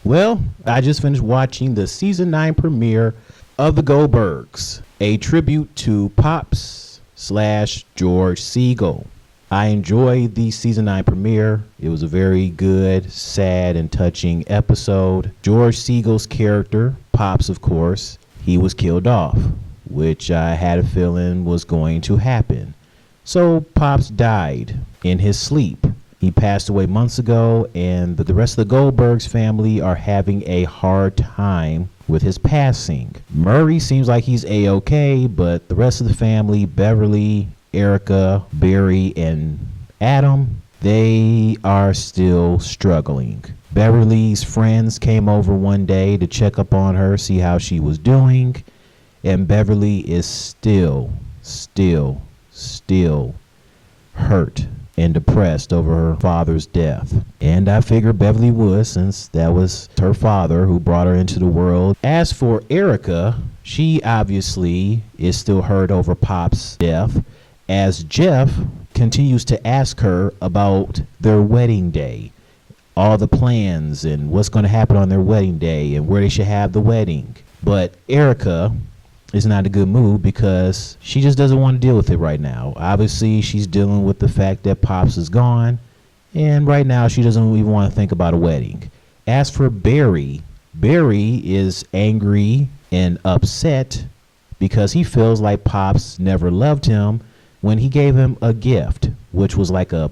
Well, I just finished watching the season 9 premiere of the Goldbergs, a tribute to Pops / George Segal. I enjoyed the season 9 premiere. It was a very good, sad, and touching episode. George Segal's character, Pops, of course, he was killed off, which I had a feeling was going to happen. So Pops died in his sleep. He passed away months ago, and the rest of the Goldbergs family are having a hard time with his passing. Murray seems like he's A-okay, but the rest of the family, Beverly, Erica, Barry, and Adam, they are still struggling. Beverly's friends came over one day to check up on her, see how she was doing, and Beverly is still hurt and depressed over her father's death. And I figured Beverly would, since that was her father who brought her into the world. As for Erica, she obviously is still hurt over Pop's death, as Jeff continues to ask her about their wedding day, all the plans and what's going to happen on their wedding day and where they should have the wedding. But Erica is not in a good mood because she just doesn't want to deal with it right now. Obviously, she's dealing with the fact that Pops is gone, and right now she doesn't even want to think about a wedding. As for Barry, Barry is angry and upset because he feels like Pops never loved him when he gave him a gift, which was like a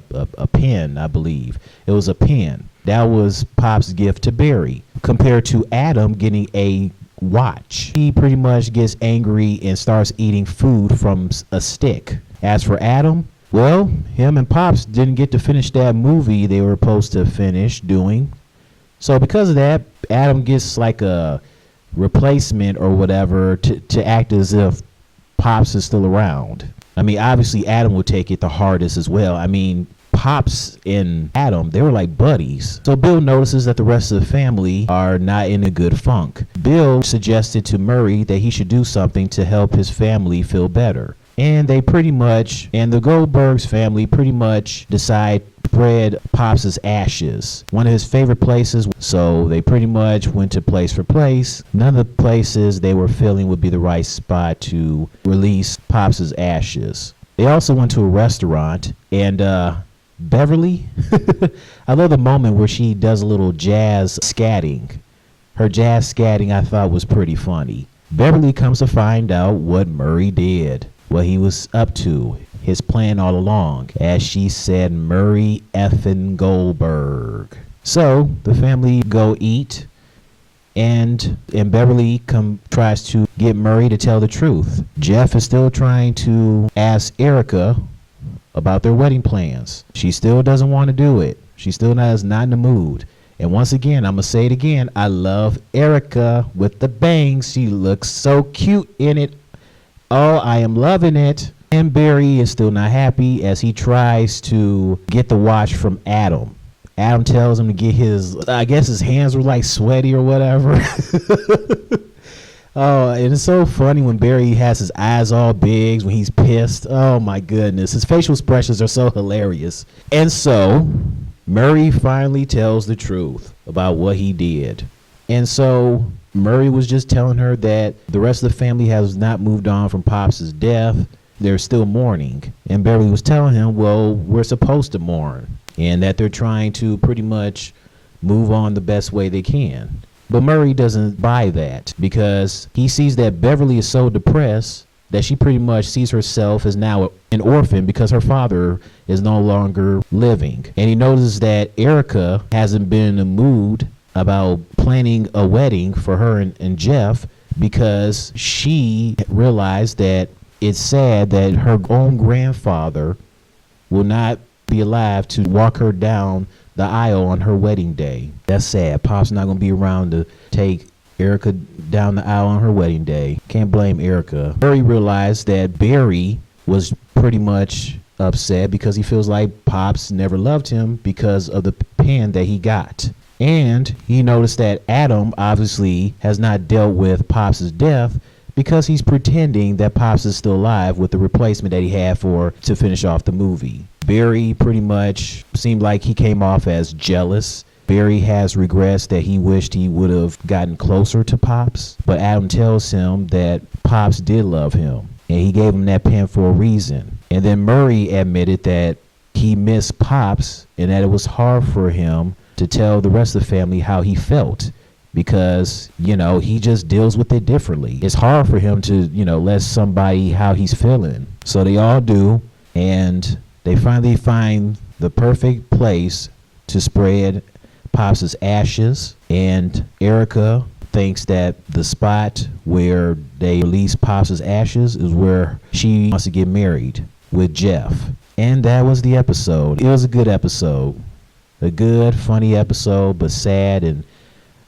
pen, I believe. It was a pen. That was Pop's gift to Barry, compared to Adam getting a watch. He pretty much gets angry and starts eating food from a stick. As for Adam, well, him and Pops didn't get to finish that movie they were supposed to finish doing. So because of that, Adam gets like a replacement or whatever to act as if Pops is still around. I mean, obviously Adam will take it the hardest as well. I mean, Pops and Adam, they were like buddies. So Bill notices that the rest of the family are not in a good funk. Bill suggested to Murray that he should do something to help his family feel better. And the Goldbergs family pretty much decide to spread Pops' ashes, one of his favorite places. So they pretty much went to place for place. None of the places they were feeling would be the right spot to release Pops' ashes. They also went to a restaurant, and Beverly, I love the moment where she does a little jazz scatting. Her jazz scatting I thought was pretty funny. Beverly comes to find out what Murray did, what he was up to, his plan all along. As she said, Murray effing Goldberg. So the family go eat, and Beverly tries to get Murray to tell the truth. Jeff is still trying to ask Erica about their wedding plans. She still doesn't want to do it. She still is not in the mood. And once again, I'm going to say it again, I love Erica with the bangs. She looks so cute in it. Oh, I am loving it. And Barry is still not happy as he tries to get the watch from Adam. Adam tells him to get I guess his hands were like sweaty or whatever. Oh, and it's so funny when Barry has his eyes all big when he's pissed. Oh my goodness. His facial expressions are so hilarious. And so Murray finally tells the truth about what he did. And so Murray was just telling her that the rest of the family has not moved on from Pops' death. They're still mourning. And Beverly was telling him, well, we're supposed to mourn, and that they're trying to pretty much move on the best way they can. But Murray doesn't buy that because he sees that Beverly is so depressed that she pretty much sees herself as now an orphan because her father is no longer living. And he notices that Erica hasn't been in the mood about planning a wedding for her and Jeff because she realized that it's sad that her own grandfather will not be alive to walk her down the aisle on her wedding day. That's sad. Pop's not going to be around to take Erica down the aisle on her wedding day. Can't blame Erica. Murray realized that Barry was pretty much upset because he feels like Pops never loved him because of the pen that he got. And he noticed that Adam obviously has not dealt with Pops' death because he's pretending that Pops is still alive with the replacement that he had to finish off the movie. Barry pretty much seemed like he came off as jealous Barry has regrets that he wished he would have gotten closer to Pops, but Adam tells him that Pops did love him and he gave him that pen for a reason. And then Murray admitted that he missed Pops and that it was hard for him to tell the rest of the family how he felt because, he just deals with it differently. It's hard for him to, let somebody how he's feeling. So they all do, and they finally find the perfect place to spread Pops' ashes, and Erica thinks that the spot where they release Pops' ashes is where she wants to get married with Jeff. And that was the episode. It was a good episode. A good, funny episode, but sad and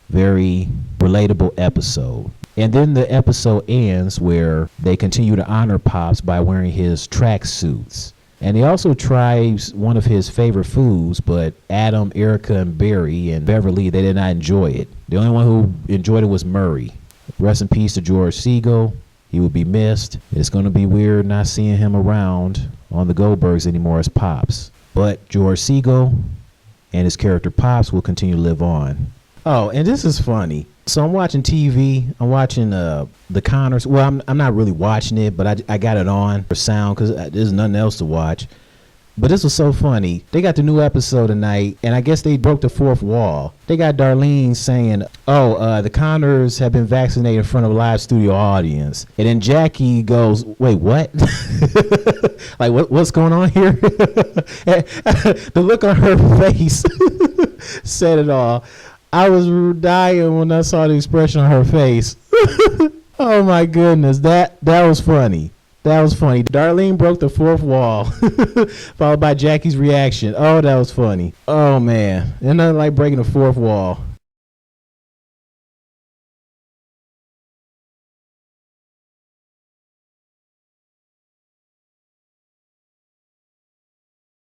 very relatable episode. And then the episode ends where they continue to honor Pops by wearing his track suits. And he also tries one of his favorite foods, but Adam, Erica, and Barry and Beverly, they did not enjoy it. The only one who enjoyed it was Murray. Rest in peace to George Segal. He will be missed. It's going to be weird not seeing him around on the Goldbergs anymore as Pops. But George Segal and his character Pops will continue to live on. Oh, and this is funny. So I'm watching TV. I'm watching The Connors. Well, I'm not really watching it, but I got it on for sound because there's nothing else to watch. But this was so funny. They got the new episode tonight, and I guess they broke the fourth wall. They got Darlene saying, the Connors have been vaccinated in front of a live studio audience. And then Jackie goes, wait, what? Like, what's going on here? The look on her face said it all. I was dying when I saw the expression on her face. Oh my goodness, that was funny. That was funny. Darlene broke the fourth wall, followed by Jackie's reaction. Oh, that was funny. Oh man, and nothing like breaking the fourth wall.